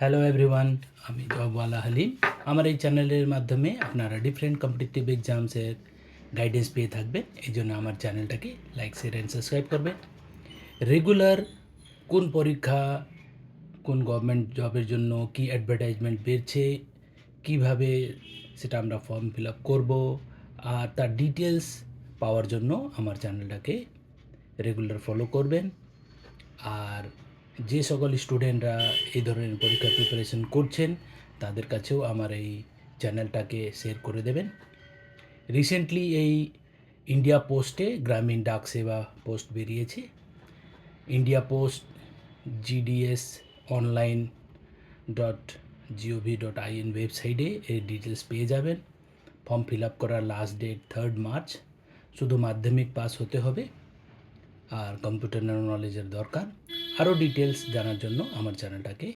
Hello everyone, আমি জবওয়ালা হালিম। আমার এই চ্যানেলের মাধ্যমে আপনারা ডিফারেন্ট কম্পিটিটিভ এক্সামসের গাইডেন্স পেয়ে থাকবেন। এই জন্য আমার চ্যানেলটাকে লাইক, শেয়ার অ্যান্ড সাবস্ক্রাইব করবেন। রেগুলার কোন পরীক্ষা, কোন গভর্নমেন্ট জবের জন্য কি অ্যাডভার্টাইজমেন্ট বেরছে, কিভাবে সেটা আমরা ফর্ম ফিল আপ করবো, আর তার ডিটেলস পাওয়ার জন্য আমার চ্যানেলটাকে রেগুলার ফলো করবেন। আর যে সকল স্টুডেন্টরা এই ধরনের পরীক্ষার প্রিপারেশন করছেন তাদের কাছেও আমার এই চ্যানেলটাকে শেয়ার করে দেবেন। রিসেন্টলি এই ইন্ডিয়া পোস্টে গ্রামীণ ডাক সেবা পোস্ট বেরিয়েছে। India post GDS online .gov.in ওয়েবসাইটে এর ডিটেলস পেয়ে যাবেন। ফর্ম ফিল আপ করার লাস্ট ডেট 3 মার্চ। শুধু মাধ্যমিক পাস হতে হবে আর কম্পিউটার নলেজের দরকার। আরও ডিটেলস জানার জন্য আমার চ্যানেলটাকে